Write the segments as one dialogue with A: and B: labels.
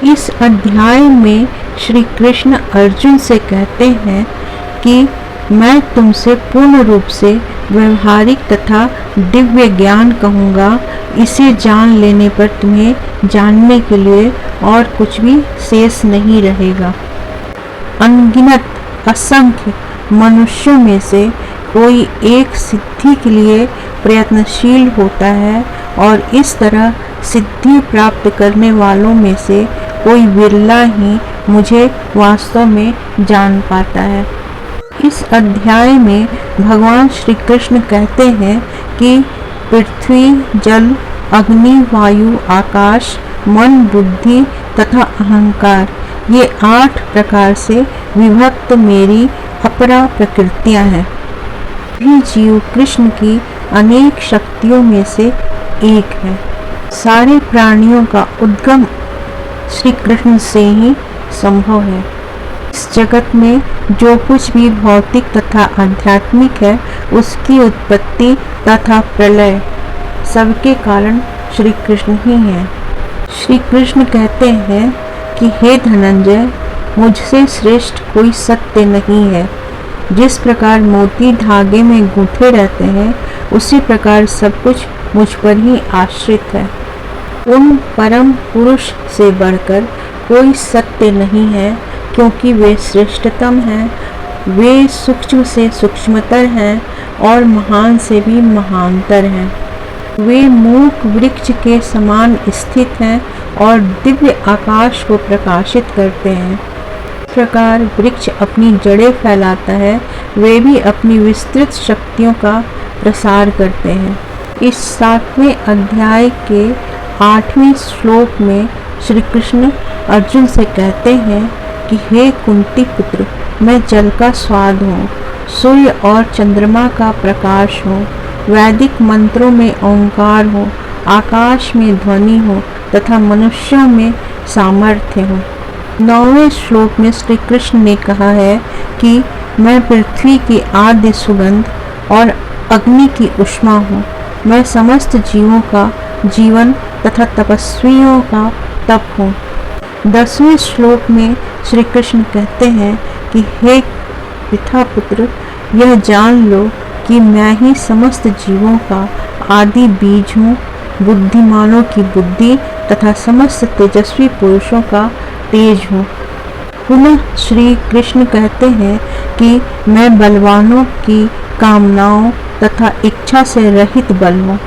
A: इस अध्याय में श्री कृष्ण अर्जुन से कहते हैं कि मैं तुमसे पूर्ण रूप से व्यवहारिक तथा दिव्य ज्ञान कहूँगा। इसे जान लेने पर तुम्हें जानने के लिए और कुछ भी शेष नहीं रहेगा। अनगिनत असंख्य मनुष्यों में से कोई एक सिद्धि के लिए प्रयत्नशील होता है और इस तरह सिद्धि प्राप्त करने वालों में से कोई विरला ही मुझे वास्तव में जान पाता है। इस अध्याय में भगवान श्री कृष्ण कहते हैं कि पृथ्वी, जल, अग्नि, वायु, आकाश, मन, बुद्धि तथा अहंकार, ये 8 प्रकार से विभक्त मेरी अपरा प्रकृतियां हैं। भी जीव कृष्ण की अनेक शक्तियों में से एक है। सारे प्राणियों का उद्गम श्री कृष्ण से ही संभव है। इस जगत में जो कुछ भी भौतिक तथा आध्यात्मिक है, उसकी उत्पत्ति तथा प्रलय सबके कारण श्री कृष्ण ही है। श्री कृष्ण कहते हैं कि हे धनंजय, मुझसे श्रेष्ठ कोई सत्य नहीं है। जिस प्रकार मोती धागे में गूंथे रहते हैं, उसी प्रकार सब कुछ मुझ पर ही आश्रित है। उन परम पुरुष से बढ़कर कोई सत्य नहीं है, क्योंकि वे श्रेष्ठतम हैं। वे सूक्ष्म से सूक्ष्मतर हैं और महान से भी महानतर हैं। वे मूक वृक्ष के समान स्थित हैं और दिव्य आकाश को प्रकाशित करते हैं। इस प्रकार वृक्ष अपनी जड़ें फैलाता है, वे भी अपनी विस्तृत शक्तियों का प्रसार करते हैं। इस 7वें अध्याय के 8वें श्लोक में श्री कृष्ण अर्जुन से कहते हैं कि हे कुंती पुत्र, मैं जल का स्वाद हूँ, सूर्य और चंद्रमा का प्रकाश हूँ, वैदिक मंत्रों में ओंकार हूँ, आकाश में ध्वनि हूँ तथा मनुष्यों में सामर्थ्य हूँ। 9वें श्लोक में श्री कृष्ण ने कहा है कि मैं पृथ्वी की आद्य सुगंध और अग्नि की ऊष्मा हूँ। मैं समस्त जीवों का जीवन तथा तपस्वियों का तप हूँ। 10वें श्लोक में श्री कृष्ण कहते हैं कि हे पिता पुत्र, यह जान लो कि मैं ही समस्त जीवों का आदि बीज हूँ, बुद्धिमानों की बुद्धि तथा समस्त तेजस्वी पुरुषों का तेज हूँ। पुनः श्री कृष्ण कहते हैं कि मैं बलवानों की कामनाओं तथा इच्छा से रहित बल हूँ।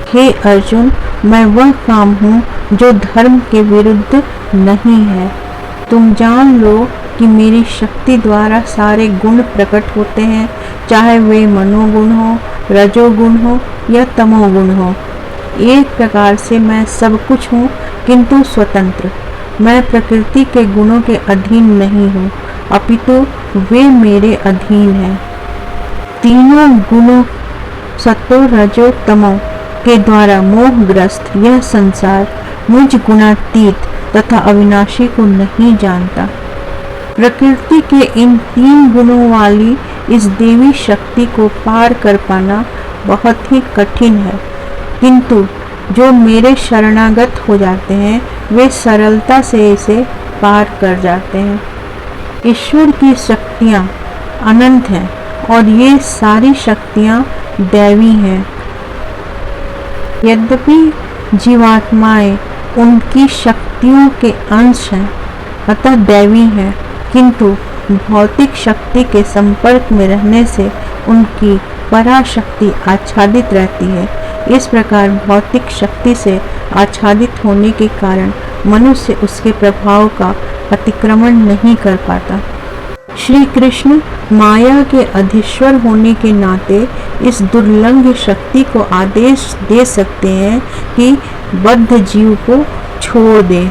A: हे अर्जुन, मैं वह काम हूँ जो धर्म के विरुद्ध नहीं है। तुम जान लो कि मेरी शक्ति द्वारा सारे गुण प्रकट होते हैं, चाहे वे मनोगुण हो, रजोगुण हो या तमोगुण हो। एक प्रकार से मैं सब कुछ हूँ, किंतु स्वतंत्र। मैं प्रकृति के गुणों के अधीन नहीं हूँ, अपितु वे मेरे अधीन हैं। तीनों गुणों सत्व, रजो, तमो के द्वारा मोहग्रस्त यह संसार मुझ गुणातीत तथा अविनाशी को नहीं जानता। प्रकृति के इन 3 गुणों वाली इस देवी शक्ति को पार कर पाना बहुत ही कठिन है, किंतु जो मेरे शरणागत हो जाते हैं, वे सरलता से इसे पार कर जाते हैं। ईश्वर की शक्तियाँ अनंत हैं और ये सारी शक्तियाँ दैवी हैं। यद्यपि जीवात्माएं उनकी शक्तियों के अंश हैं, अतः दैवी हैं, किंतु भौतिक शक्ति के संपर्क में रहने से उनकी पराशक्ति आच्छादित रहती है। इस प्रकार भौतिक शक्ति से आच्छादित होने के कारण मनुष्य उसके प्रभाव का अतिक्रमण नहीं कर पाता। श्री कृष्ण माया के अधीश्वर होने के नाते इस दुर्लंघ शक्ति को आदेश दे सकते हैं कि बद्ध जीव को छोड़ दे।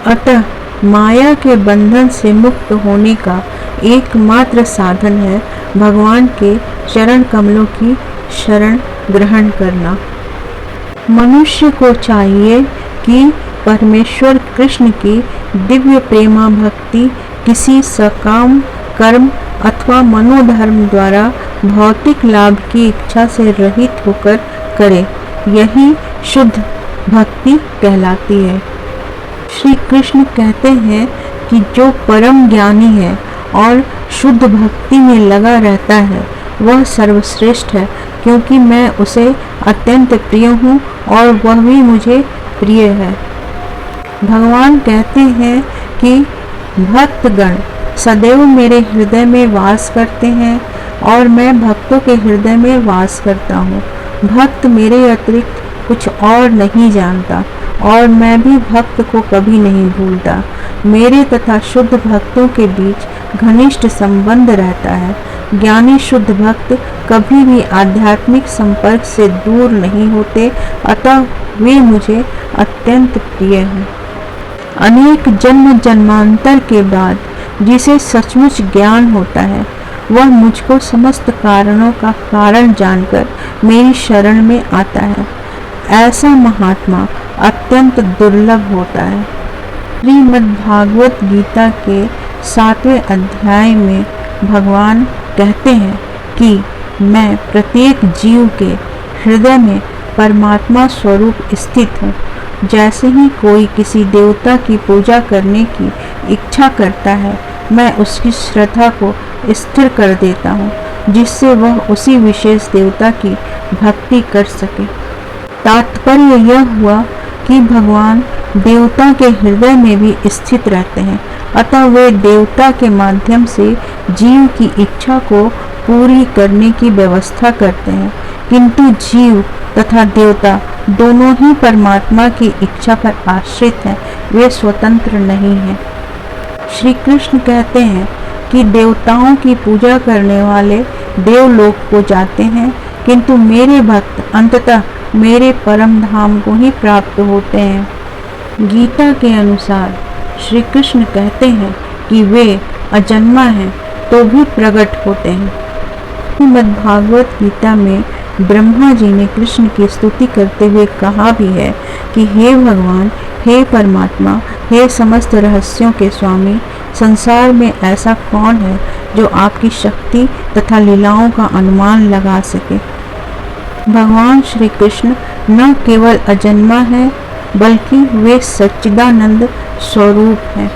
A: अतः माया के बंधन से मुक्त होने का एकमात्र साधन है भगवान के चरण कमलों की शरण ग्रहण करना। मनुष्य को चाहिए कि परमेश्वर कृष्ण की दिव्य प्रेमा भक्ति किसी सकाम कर्म अथवा मनोधर्म द्वारा भौतिक लाभ की इच्छा से रहित होकर करे। यही शुद्ध भक्ति कहलाती है। श्री कृष्ण कहते हैं कि जो परम ज्ञानी है और शुद्ध भक्ति में लगा रहता है वह सर्वश्रेष्ठ है, क्योंकि मैं उसे अत्यंत प्रिय हूँ और वह भी मुझे प्रिय है। भगवान कहते हैं कि भक्तगण सदैव मेरे हृदय में वास करते हैं और मैं भक्तों के हृदय में वास करता हूँ। भक्त मेरे अतिरिक्त कुछ और नहीं जानता और मैं भी भक्त को कभी नहीं भूलता। मेरे तथा शुद्ध भक्तों के बीच घनिष्ठ संबंध रहता है। ज्ञानी शुद्ध भक्त कभी भी आध्यात्मिक संपर्क से दूर नहीं होते, अतः वे मुझे अत्यंत प्रिय हैं। अनेक जन्म जन्मांतर के बाद जिसे सचमुच ज्ञान होता है वह मुझको समस्त कारणों का कारण जानकर मेरी शरण में आता है। ऐसा महात्मा अत्यंत दुर्लभ होता है। श्रीमद्भागवत गीता के 7वें अध्याय में भगवान कहते हैं कि मैं प्रत्येक जीव के हृदय में परमात्मा स्वरूप स्थित हूँ। जैसे ही कोई किसी देवता की पूजा करने की इच्छा करता है, मैं उसकी श्रद्धा को स्थिर कर देता हूँ, जिससे वह उसी विशेष देवता की भक्ति कर सके। तात्पर्य यह हुआ कि भगवान देवता के हृदय में भी स्थित रहते हैं, अतः वे देवता के माध्यम से जीव की इच्छा को पूरी करने की व्यवस्था करते हैं, किंतु जीव तथा देवता दोनों ही परमात्मा की इच्छा पर आश्रित हैं, वे स्वतंत्र नहीं हैं। श्री कृष्ण कहते हैं कि देवताओं की पूजा करने वाले देवलोक को जाते हैं, किंतु मेरे भक्त अंततः मेरे परम धाम को ही प्राप्त होते हैं। गीता के अनुसार श्री कृष्ण कहते हैं कि वे अजन्मा हैं तो भी प्रकट होते हैं। श्रीमद्भागवत गीता में ब्रह्मा जी ने कृष्ण की स्तुति करते हुए कहा भी है कि हे भगवान, हे परमात्मा, हे समस्त रहस्यों के स्वामी, संसार में ऐसा कौन है जो आपकी शक्ति तथा लीलाओं का अनुमान लगा सके। भगवान श्री कृष्ण न केवल अजन्मा है बल्कि वे सच्चिदानंद स्वरूप हैं।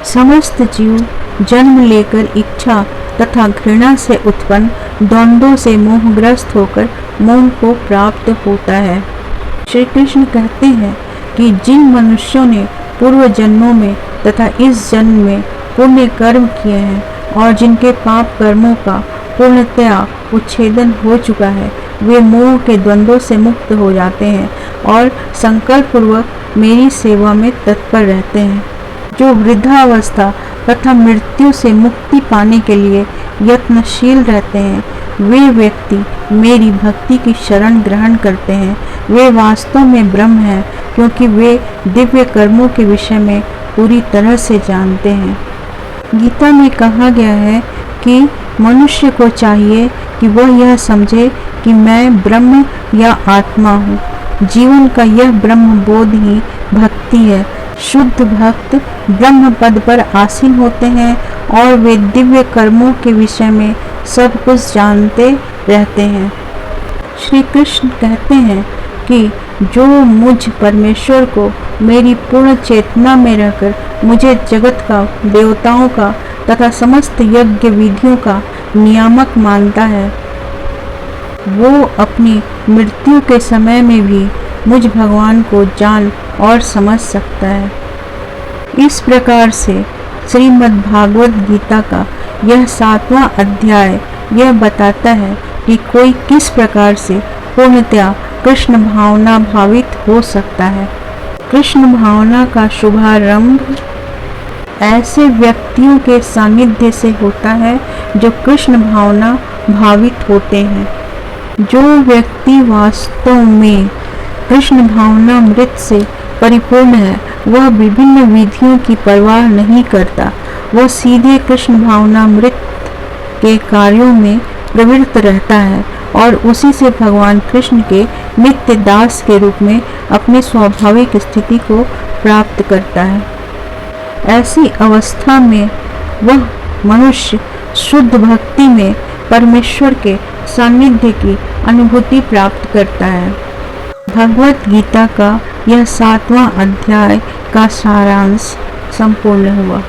A: समस्त जीव जन्म लेकर इच्छा तथा घृणा से उत्पन्न द्वंद्वों से मोहग्रस्त होकर मोह को प्राप्त होता है। श्री कृष्ण कहते हैं कि जिन मनुष्यों ने पूर्व जन्मों में तथा इस जन्म में पुण्य कर्म किए हैं और जिनके पाप कर्मों का पूर्णतया उच्छेदन हो चुका है, वे मोह के द्वंद्वों से मुक्त हो जाते हैं और संकल्प पूर्वक मेरी सेवा में तत्पर रहते हैं। जो वृद्धावस्था तथा मृत्यु से मुक्ति पाने के लिए यत्नशील रहते हैं, वे व्यक्ति मेरी भक्ति की शरण ग्रहण करते हैं। वे वास्तव में ब्रह्म हैं, क्योंकि वे दिव्य कर्मों के विषय में पूरी तरह से जानते हैं। गीता में कहा गया है कि मनुष्य को चाहिए कि वह यह समझे कि मैं ब्रह्म या आत्मा हूँ। जीवन का यह ब्रह्म बोध ही भक्ति है। शुद्ध भक्त ब्रह्म पद पर आसीन होते हैं और वे दिव्य कर्मों के विषय में सब कुछ जानते रहते हैं। श्री कृष्ण कहते हैं कि जो मुझ परमेश्वर को मेरी पूर्ण चेतना में रहकर मुझे जगत का, देवताओं का तथा समस्त यज्ञ विधियों का नियामक मानता है, वो अपनी मृत्यु के समय में भी मुझ भगवान को जान और समझ सकता है। इस प्रकार से श्रीमद्भागवत गीता का यह 7वां अध्याय यह बताता है कि कोई किस प्रकार से पूर्णतया कृष्ण भावना भावित हो सकता है। कृष्ण भावना का शुभारंभ ऐसे व्यक्तियों के सानिध्य से होता है जो कृष्ण भावना भावित होते हैं। जो व्यक्ति वास्तव में कृष्ण भावना मृत से परिपूर्ण है, वह विभिन्न विधियों की परवाह नहीं करता। वह सीधे कृष्ण भावना मृत के कार्यों में प्रवृत्त रहता है और उसी से भगवान कृष्ण के नित्य दास के रूप में अपनी स्वाभाविक स्थिति को प्राप्त करता है। ऐसी अवस्था में वह मनुष्य शुद्ध भक्ति में परमेश्वर के सानिध्य की अनुभूति प्राप्त करता है। भगवत गीता का यह 7वां अध्याय का सारांश संपूर्ण हुआ।